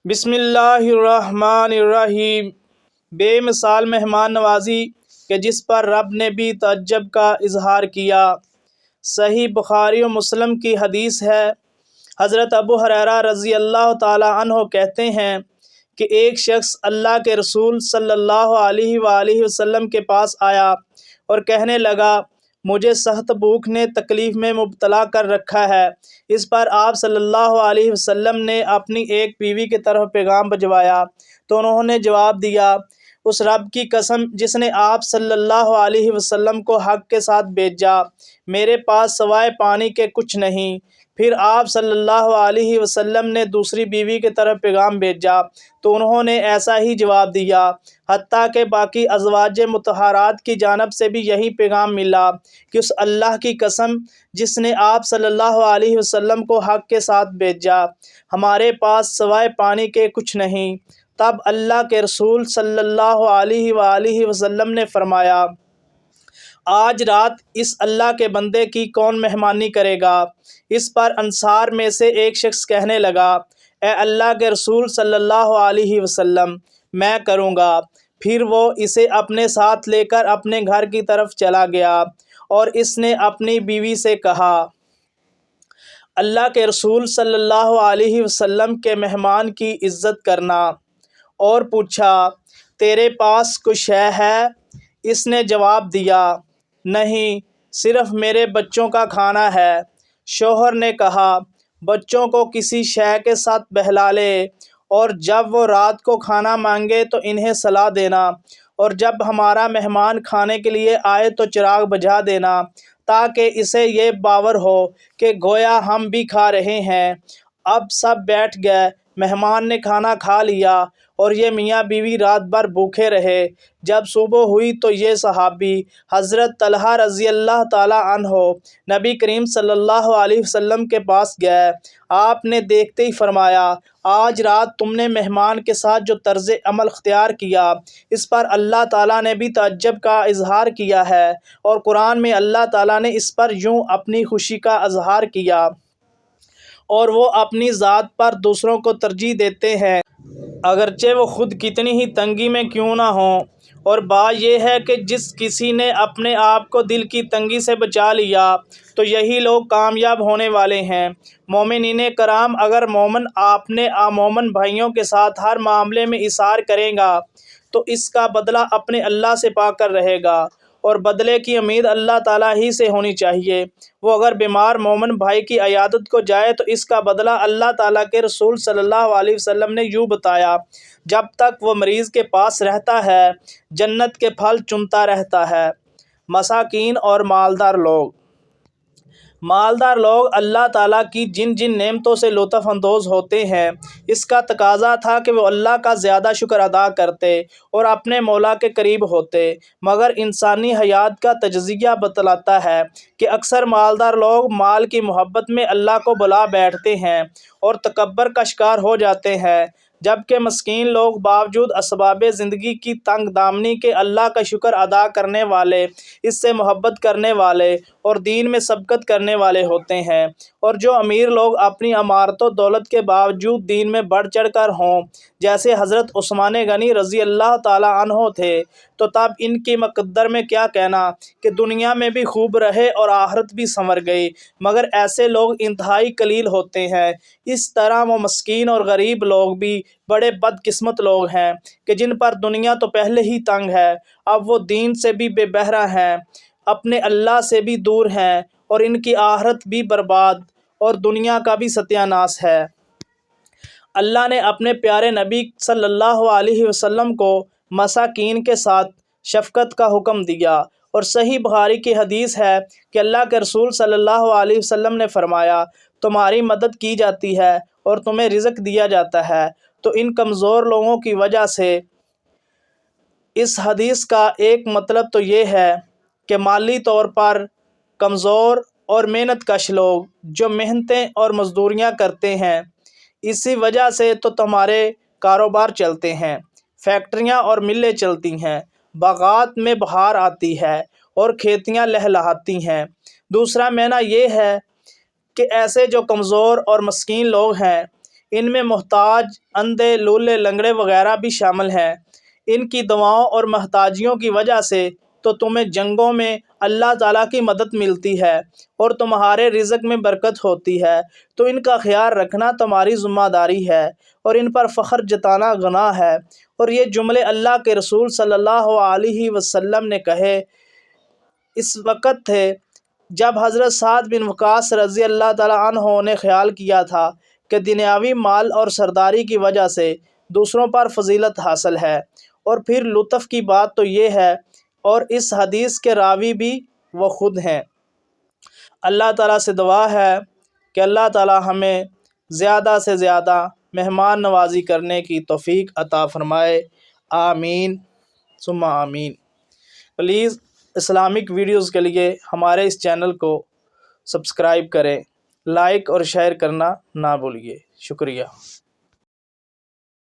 بسم اللہ الرحمن الرحیم۔ بے مثال مہمان نوازی کہ جس پر رب نے بھی تعجب کا اظہار کیا۔ صحیح بخاری و مسلم کی حدیث ہے، حضرت ابو ہریرہ رضی اللہ تعالی عنہ کہتے ہیں کہ ایک شخص اللہ کے رسول صلی اللہ علیہ وآلہ وسلم کے پاس آیا اور کہنے لگا، مجھے سخت بھوک نے تکلیف میں مبتلا کر رکھا ہے۔ اس پر آپ صلی اللہ علیہ وسلم نے اپنی ایک بیوی کی طرف پیغام بھجوایا تو انہوں نے جواب دیا، اس رب کی قسم جس نے آپ صلی اللہ علیہ وسلم کو حق کے ساتھ بھیجا، میرے پاس سوائے پانی کے کچھ نہیں۔ پھر آپ صلی اللہ علیہ وسلم نے دوسری بیوی کی طرف پیغام بھیجا تو انہوں نے ایسا ہی جواب دیا، حتیٰ کہ باقی ازواج مطہرات کی جانب سے بھی یہی پیغام ملا کہ اس اللہ کی قسم جس نے آپ صلی اللہ علیہ وسلم کو حق کے ساتھ بھیجا، ہمارے پاس سوائے پانی کے کچھ نہیں۔ تب اللہ کے رسول صلی اللہ علیہ وآلہ وسلم نے فرمایا، آج رات اس اللہ کے بندے کی کون مہمانی کرے گا؟ اس پر انصار میں سے ایک شخص کہنے لگا، اے اللہ کے رسول صلی اللہ علیہ وسلم، میں کروں گا۔ پھر وہ اسے اپنے ساتھ لے کر اپنے گھر کی طرف چلا گیا اور اس نے اپنی بیوی سے کہا، اللہ کے رسول صلی اللہ علیہ وسلم کے مہمان کی عزت کرنا، اور پوچھا، تیرے پاس کچھ شے ہے؟ اس نے جواب دیا، نہیں، صرف میرے بچوں کا کھانا ہے۔ شوہر نے کہا، بچوں کو کسی شے کے ساتھ بہلا لے، اور جب وہ رات کو کھانا مانگے تو انہیں سلا دینا، اور جب ہمارا مہمان کھانے کے لیے آئے تو چراغ بجھا دینا، تاکہ اسے یہ باور ہو کہ گویا ہم بھی کھا رہے ہیں۔ اب سب بیٹھ گئے، مہمان نے کھانا کھا لیا اور یہ میاں بیوی رات بھر بھوکے رہے۔ جب صبح ہوئی تو یہ صحابی حضرت طلحہ رضی اللہ تعالی عنہ نبی کریم صلی اللہ علیہ وسلم کے پاس گئے۔ آپ نے دیکھتے ہی فرمایا، آج رات تم نے مہمان کے ساتھ جو طرز عمل اختیار کیا، اس پر اللہ تعالیٰ نے بھی تعجب کا اظہار کیا ہے، اور قرآن میں اللہ تعالیٰ نے اس پر یوں اپنی خوشی کا اظہار کیا، اور وہ اپنی ذات پر دوسروں کو ترجیح دیتے ہیں اگرچہ وہ خود کتنی ہی تنگی میں کیوں نہ ہوں۔ اور بات یہ ہے کہ جس کسی نے اپنے آپ کو دل کی تنگی سے بچا لیا تو یہی لوگ کامیاب ہونے والے ہیں۔ مومنین کرام، اگر مومن اپنے مومن بھائیوں کے ساتھ ہر معاملے میں ایثار کرے گا تو اس کا بدلہ اپنے اللہ سے پا کر رہے گا، اور بدلے کی امید اللہ تعالیٰ ہی سے ہونی چاہیے۔ وہ اگر بیمار مومن بھائی کی عیادت کو جائے تو اس کا بدلہ اللہ تعالیٰ کے رسول صلی اللہ علیہ وسلم نے یوں بتایا، جب تک وہ مریض کے پاس رہتا ہے جنت کے پھل چنتا رہتا ہے۔ مساکین اور مالدار لوگ اللہ تعالیٰ کی جن جن نعمتوں سے لطف اندوز ہوتے ہیں، اس کا تقاضا تھا کہ وہ اللہ کا زیادہ شکر ادا کرتے اور اپنے مولا کے قریب ہوتے، مگر انسانی حیات کا تجزیہ بتلاتا ہے کہ اکثر مالدار لوگ مال کی محبت میں اللہ کو بھلا بیٹھتے ہیں اور تکبر کا شکار ہو جاتے ہیں، جبکہ مسکین لوگ باوجود اسباب زندگی کی تنگ دامنی کے اللہ کا شکر ادا کرنے والے، اس سے محبت کرنے والے اور دین میں سبقت کرنے والے ہوتے ہیں۔ اور جو امیر لوگ اپنی امارت و دولت کے باوجود دین میں بڑھ چڑھ کر ہوں، جیسے حضرت عثمان غنی رضی اللہ تعالی عنہ تھے، تو تب ان کی مقدر میں کیا کہنا کہ دنیا میں بھی خوب رہے اور آخرت بھی سنور گئی، مگر ایسے لوگ انتہائی قلیل ہوتے ہیں۔ اس طرح وہ مسکین اور غریب لوگ بھی بڑے بدقسمت لوگ ہیں کہ جن پر دنیا تو پہلے ہی تنگ ہے، اب وہ دین سے بھی بے بہرہ ہیں، اپنے اللہ سے بھی دور ہیں، اور ان کی آخرت بھی برباد اور دنیا کا بھی ستیہ ناش ہے۔ اللہ نے اپنے پیارے نبی صلی اللہ علیہ وسلم کو مساکین کے ساتھ شفقت کا حکم دیا، اور صحیح بخاری کی حدیث ہے کہ اللہ کے رسول صلی اللہ علیہ وسلم نے فرمایا، تمہاری مدد کی جاتی ہے اور تمہیں رزق دیا جاتا ہے، تو ان کمزور لوگوں کی وجہ سے۔ اس حدیث کا ایک مطلب تو یہ ہے کہ مالی طور پر کمزور اور محنت کش لوگ جو محنتیں اور مزدوریاں کرتے ہیں، اسی وجہ سے تو تمہارے کاروبار چلتے ہیں، فیکٹریاں اور ملیں چلتی ہیں، باغات میں بہار آتی ہے اور کھیتیاں لہلہاتی ہیں۔ دوسرا معنی یہ ہے کہ ایسے جو کمزور اور مسکین لوگ ہیں، ان میں محتاج، اندھے، لولے، لنگڑے وغیرہ بھی شامل ہیں۔ ان کی دعاؤں اور محتاجیوں کی وجہ سے تو تمہیں جنگوں میں اللہ تعالیٰ کی مدد ملتی ہے اور تمہارے رزق میں برکت ہوتی ہے، تو ان کا خیال رکھنا تمہاری ذمہ داری ہے اور ان پر فخر جتانا گناہ ہے۔ اور یہ جملے اللہ کے رسول صلی اللہ علیہ وسلم نے کہے اس وقت تھے جب حضرت سعد بن وقاص رضی اللہ تعالیٰ عنہ نے خیال کیا تھا کہ دنیاوی مال اور سرداری کی وجہ سے دوسروں پر فضیلت حاصل ہے۔ اور پھر لطف کی بات تو یہ ہے، اور اس حدیث کے راوی بھی وہ خود ہیں۔ اللہ تعالیٰ سے دعا ہے کہ اللہ تعالیٰ ہمیں زیادہ سے زیادہ مہمان نوازی کرنے کی توفیق عطا فرمائے، آمین ثم آمین۔ پلیز اسلامک ویڈیوز کے لیے ہمارے اس چینل کو سبسکرائب کریں، لائک اور شیئر کرنا نہ بھولیے۔ شکریہ۔